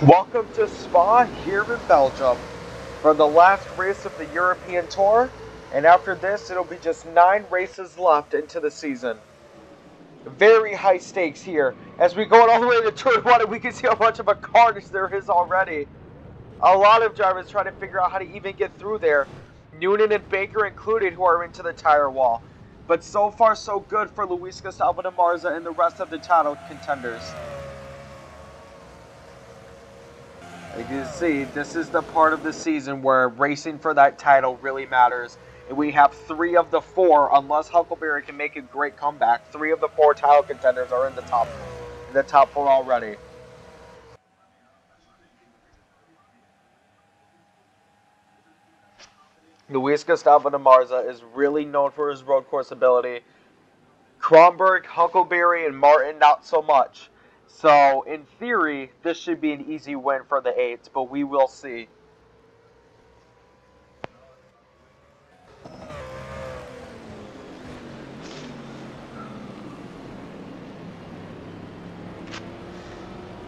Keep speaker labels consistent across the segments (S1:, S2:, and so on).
S1: Welcome to Spa here in Belgium for the last race of the European Tour, and after this it'll be just 9 races left into the season. Very high stakes here as we go all the way to turn 1 and we can see how much of a carnage there is already. A lot of drivers trying to figure out how to even get through there, Noonan and Baker included, who are into the tire wall. But so far so good for Luis Gustavo de Marza and the rest of the title contenders. You can see, this is the part of the season where racing for that title really matters. And we have 3 of the 4, unless Huckleberry can make a great comeback. 3 of the 4 title contenders are in the top 4 already. Luis Gustavo de Marza is really known for his road course ability. Kronberg, Huckleberry, and Martin not so much. So, in theory, this should be an easy win for the 8s, but we will see.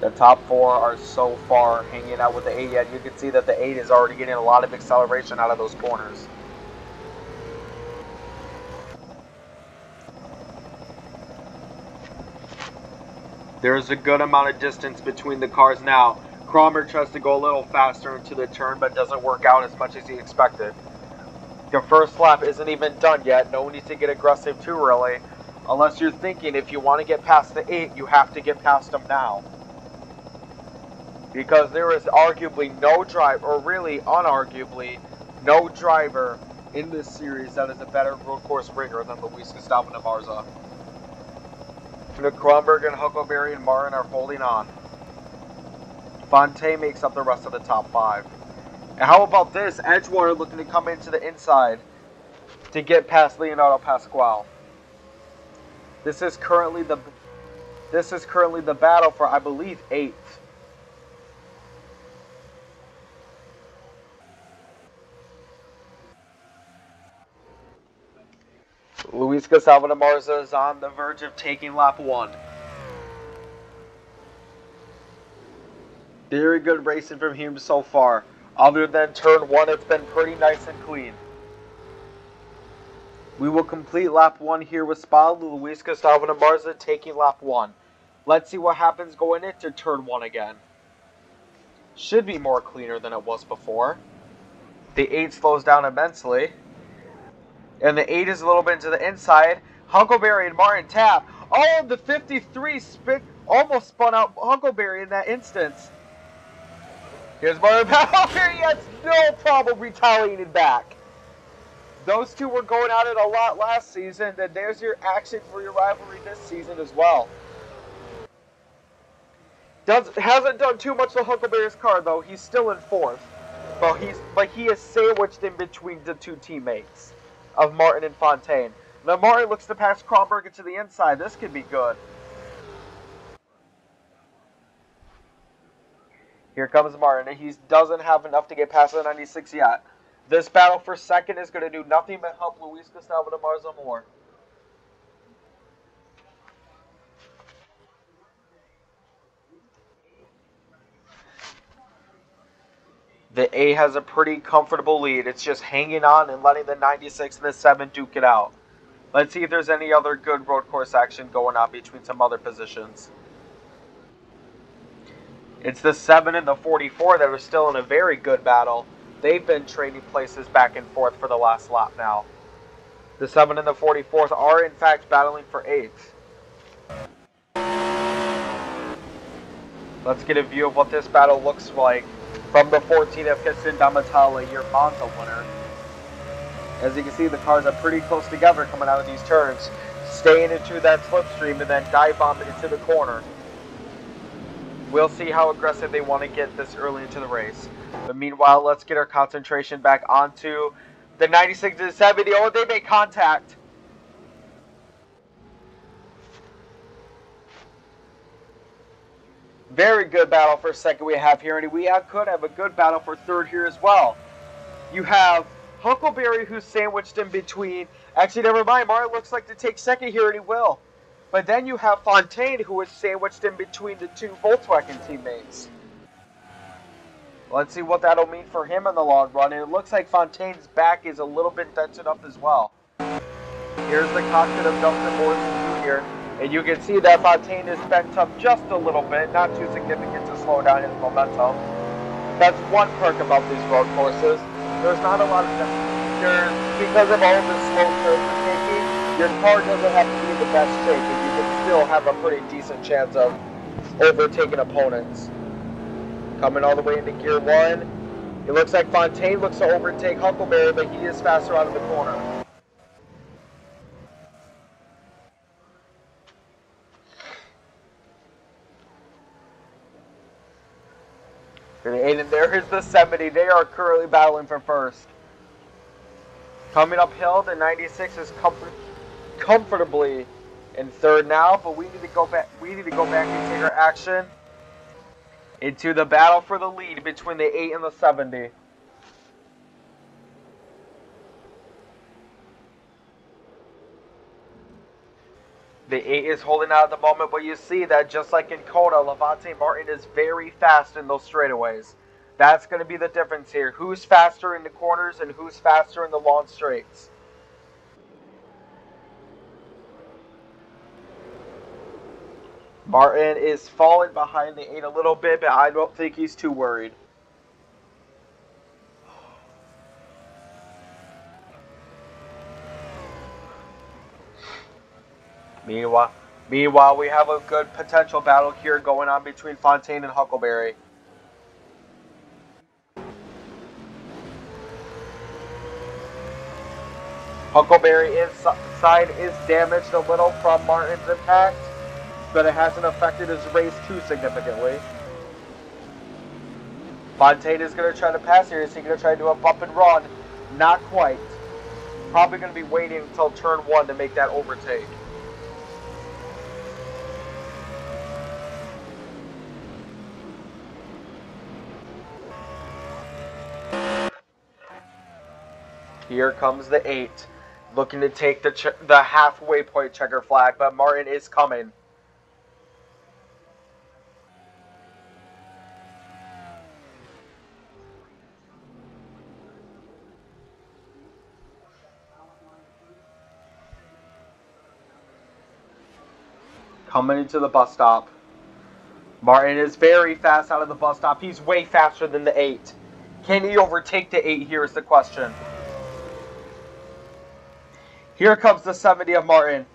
S1: The top 4 are so far hanging out with the 8 yet. You can see that the 8 is already getting a lot of acceleration out of those corners. There's a good amount of distance between the cars now. Kronberg tries to go a little faster into the turn, but doesn't work out as much as he expected. The first lap isn't even done yet. No one needs to get aggressive too early. Unless you're thinking if you want to get past the 8, you have to get past them now. Because there is arguably no driver, or really unarguably, no driver in this series that is a better road course ringer than Luis Gustavo de Marza. Kronberg and Huckleberry and Martin are holding on. Fontaine makes up the rest of the top 5. And how about this? Edgewater looking to come into the inside to get past Leonardo Pasquale. This is currently the battle for, I believe, 8th. Luis Gustavo de Marza is on the verge of taking lap 1. Very good racing from him so far. Other than turn 1, it's been pretty nice and clean. We will complete lap 1 here with Spa. Luis Gustavo de Marza taking lap 1. Let's see what happens going into turn 1 again. Should be more cleaner than it was before. The 8 slows down immensely. And the 8 is a little bit into the inside. Huckleberry and Martin tap. Oh, the 53 almost spun out Huckleberry in that instance. Here's Martin Huckleberry. He has no problem retaliating back. Those 2 were going at it a lot last season, and there's your action for your rivalry this season as well. Hasn't done too much to Huckleberry's car though. He's still in 4th, but he is sandwiched in between the 2 teammates of Martin and Fontaine. Now Martin looks to pass Kronberg into the inside. This could be good. Here comes Martin. He doesn't have enough to get past the 96 yet. This battle for 2nd is going to do nothing but help Luis Gustavo de Marza more. The 8 has a pretty comfortable lead. It's just hanging on and letting the 96 and the 7 duke it out. Let's see if there's any other good road course action going on between some other positions. It's the 7 and the 44 that are still in a very good battle. They've been trading places back and forth for the last lap now. The 7 and the 44th are in fact battling for 8th. Let's get a view of what this battle looks like from the 14 of Cassin Damatala, your Monza winner. As you can see, the cars are pretty close together coming out of these turns, staying into that slipstream and then dive bombing into the corner. We'll see how aggressive they want to get this early into the race. But meanwhile, let's get our concentration back onto the 96 and 70. Oh, they make contact. Very good battle for 2nd we have here, and we could have a good battle for 3rd here as well. You have Huckleberry, who's sandwiched in between. Actually, never mind. Martin looks like to take 2nd here, and he will. But then you have Fontaine, who is sandwiched in between the 2 Volkswagen teammates. Let's see what that'll mean for him in the long run. And it looks like Fontaine's back is a little bit dented up as well. Here's the cockpit of Dustin Morrison Jr. And you can see that Fontaine is bent up just a little bit, not too significant to slow down his momentum. That's one perk about these road courses. There's not a lot of because of all the slow turns you're taking, your car doesn't have to be in the best shape, and you can still have a pretty decent chance of overtaking opponents. Coming all the way into Gear 1. It looks like Fontaine looks to overtake Huckleberry, but he is faster out of the corner. And there is the 70. They are currently battling for first. Coming uphill, the 96 is comfortably in third now, but we need to go back. We need to go back and take our action into the battle for the lead between the 8 and the 70. The 8 is holding out at the moment, but you see that just like in Coda, Levante Martin is very fast in those straightaways. That's going to be the difference here. Who's faster in the corners and who's faster in the long straights? Martin is falling behind the 8 a little bit, but I don't think he's too worried. Meanwhile, we have a good potential battle here going on between Fontaine and Huckleberry. Huckleberry's side is damaged a little from Martin's impact, but it hasn't affected his race too significantly. Fontaine is going to try to pass here. Is he going to try to do a bump and run? Not quite. Probably going to be waiting until turn 1 to make that overtake. Here comes the 8, looking to take the halfway point checker flag, but Martin is coming. Coming into the bus stop. Martin is very fast out of the bus stop. He's way faster than the 8. Can he overtake the 8? Here is the question. Here comes the 70 of Martin.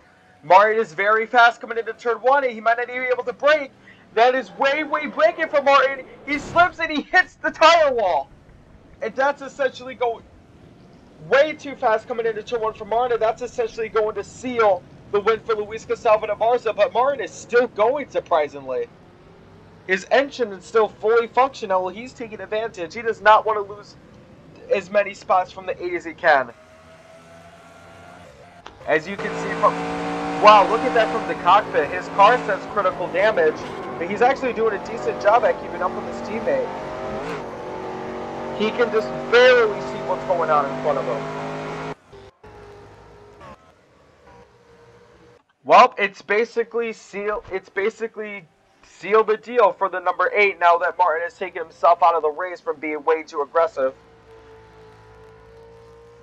S1: Martin is very fast coming into turn 1, and he might not even be able to brake. That is way braking for Martin. He slips and he hits the tire wall. And that's essentially going way too fast coming into turn 1 for Martin. That's essentially going to seal the win for Luis Gustavo Barza, but Martin is still going, surprisingly. His engine is still fully functional. He's taking advantage. He does not want to lose as many spots from the 8 as he can. As you can see from... Wow, look at that from the cockpit. His car says critical damage, but he's actually doing a decent job at keeping up with his teammate. He can just barely see what's going on in front of him. Well, it's basically sealed the deal for the number 8 now that Martin has taken himself out of the race from being way too aggressive.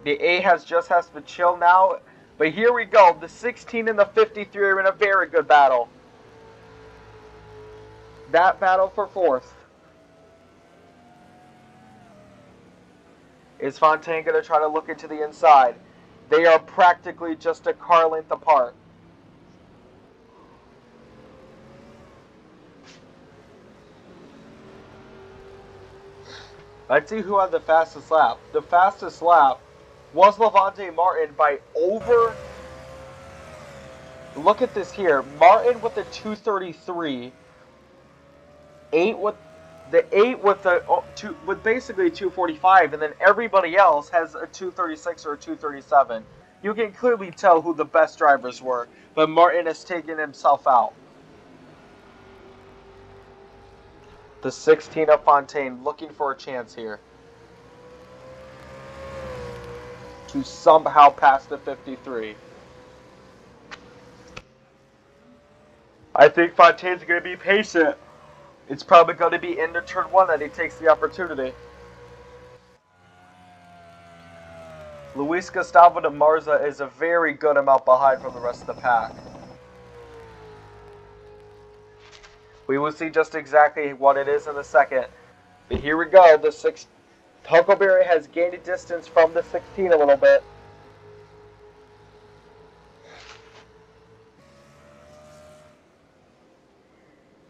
S1: The 8 has to chill now. But here we go. The 16 and the 53 are in a very good battle. That battle for 4th. Is Fontaine going to try to look into the inside? They are practically just a car length apart. Let's see who had the fastest lap. The fastest lap was Levante Martin by over... Look at this here. Martin with the 233. 8 with... The 8 with the with basically 245, and then everybody else has a 236 or a 237. You can clearly tell who the best drivers were, but Martin has taken himself out. The 16 of Fontaine looking for a chance here to somehow pass the 53. I think Fontaine's going to be patient. It's probably going to be into turn 1 that he takes the opportunity. Luis Gustavo de Marza is a very good amount behind from the rest of the pack. We will see just exactly what it is in a second. But here we go. Huckleberry has gained a distance from the 16 a little bit.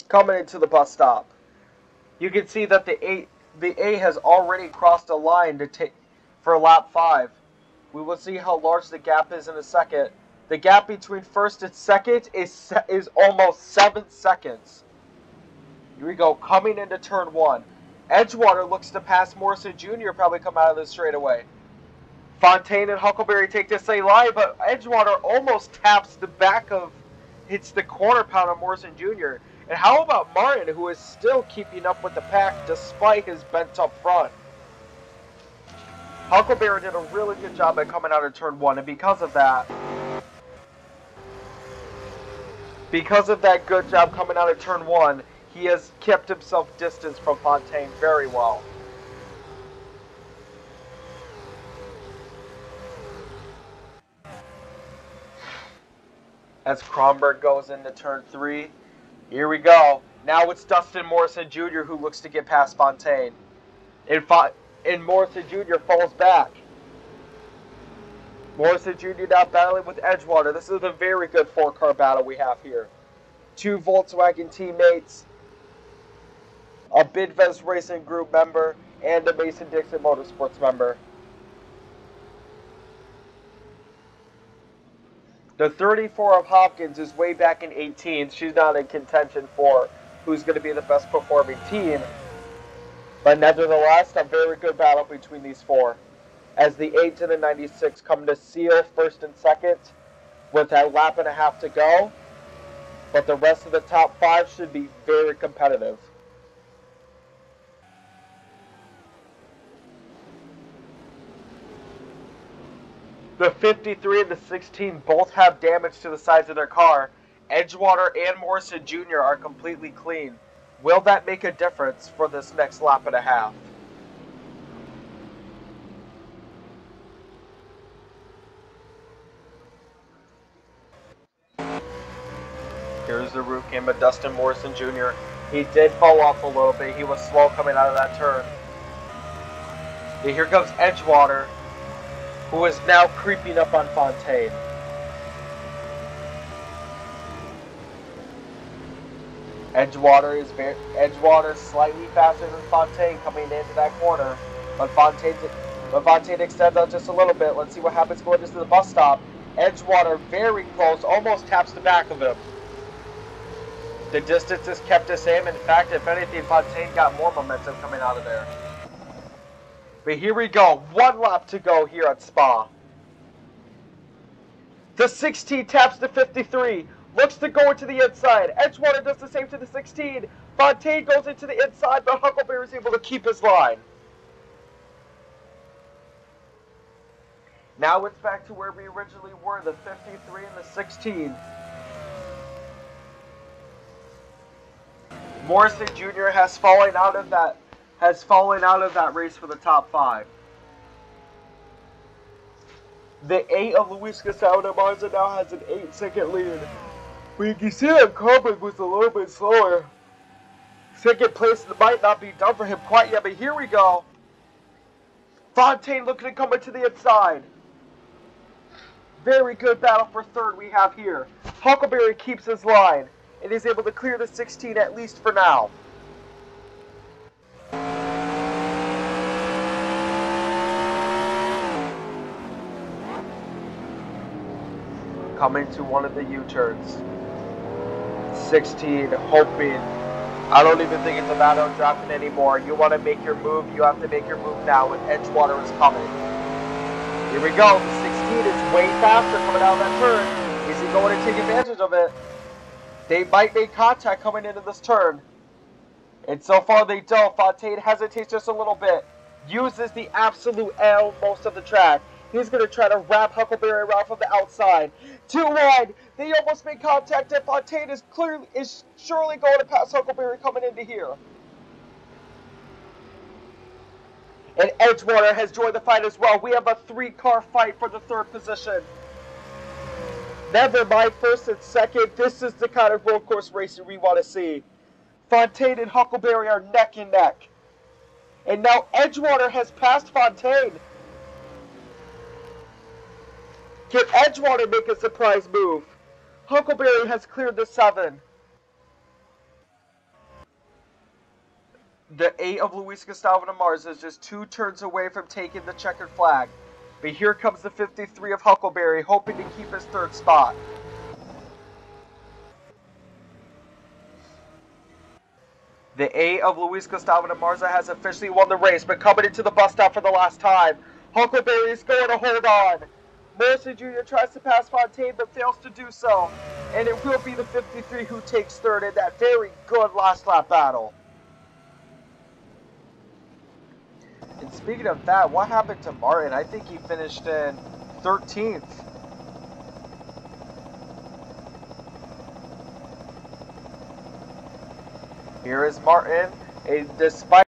S1: Coming into the bus stop, you can see that the A has already crossed a line to take for lap 5. We will see how large the gap is in a second. The gap between first and second is almost 7 seconds. Here we go, coming into turn 1. Edgewater looks to pass Morrison Jr. probably come out of this straightaway. Fontaine and Huckleberry take this same line, but Edgewater almost taps the back of, hits the corner pound of Morrison Jr. And how about Martin, who is still keeping up with the pack despite his bent up front? Huckleberry did a really good job at coming out of turn 1, and because of that good job coming out of turn 1, he has kept himself distance from Fontaine very well. As Kronberg goes into turn 3, here we go. Now it's Dustin Morrison Jr. who looks to get past Fontaine. And Morrison Jr. falls back. Morrison Jr. now battling with Edgewater. This is a very good 4-car battle we have here. 2 Volkswagen teammates, a Bidvest Racing Group member, and a Mason-Dixon Motorsports member. The 34 of Hopkins is way back in 18th. She's not in contention for who's going to be the best performing team. But nevertheless, a very good battle between these 4. As the 8 and the 96 come to seal first and second with a lap and a half to go. But the rest of the top 5 should be very competitive. The 53 and the 16 both have damage to the sides of their car. Edgewater and Morrison Jr. are completely clean. Will that make a difference for this next lap and a half? Here's the roof cam of Dustin Morrison Jr. He did fall off a little bit. He was slow coming out of that turn. And here comes Edgewater, who is now creeping up on Fontaine. Edgewater slightly faster than Fontaine coming into that corner, but Fontaine extends out just a little bit. Let's see what happens going into the bus stop. Edgewater very close, almost taps the back of him. The distance is kept the same. In fact, if anything, Fontaine got more momentum coming out of there. But here we go. 1 lap to go here at Spa. The 16 taps the 53. Looks to go into the inside. Edgewater does the same to the 16. Fontaine goes into the inside, but Huckleberry is able to keep his line. Now it's back to where we originally were, the 53 and the 16. Morrison Jr. has fallen out of that race for the top 5. The 8 of Luis Gustavo de Marza now has an 8-second lead. But you can see that Kronberg was a little bit slower. Second place might not be done for him quite yet, but here we go. Fontaine looking to come into the inside. Very good battle for third we have here. Huckleberry keeps his line and is able to clear the 16 at least for now. Coming to one of the U-turns. 16 hoping. I don't even think it's a matter of dropping anymore. You want to make your move, you have to make your move now, and Edgewater is coming. Here we go. The 16 is way faster coming out of that turn. Is he going to take advantage of it? They might make contact coming into this turn. And so far they don't. Fontaine hesitates just a little bit. Uses the absolute L most of the track. He's going to try to wrap Huckleberry around from the outside. Too wide. They almost made contact, and Fontaine is surely going to pass Huckleberry coming into here. And Edgewater has joined the fight as well. We have a 3-car fight for the 3rd position. Never mind first and second. This is the kind of road course racing we want to see. Fontaine and Huckleberry are neck and neck. And now Edgewater has passed Fontaine. Can Edgewater make a surprise move? Huckleberry has cleared the 7. The 8 of Luis Gustavo Namarza is just 2 turns away from taking the checkered flag. But here comes the 53 of Huckleberry, hoping to keep his 3rd spot. The 8 of Luis Gustavo Namarza has officially won the race, but coming into the bus stop for the last time. Huckleberry is going to hold on. Morrison Jr. tries to pass Fontaine, but fails to do so. And it will be the 53 who takes 3rd in that very good last lap battle. And speaking of that, what happened to Martin? I think he finished in 13th. Here is Martin, despite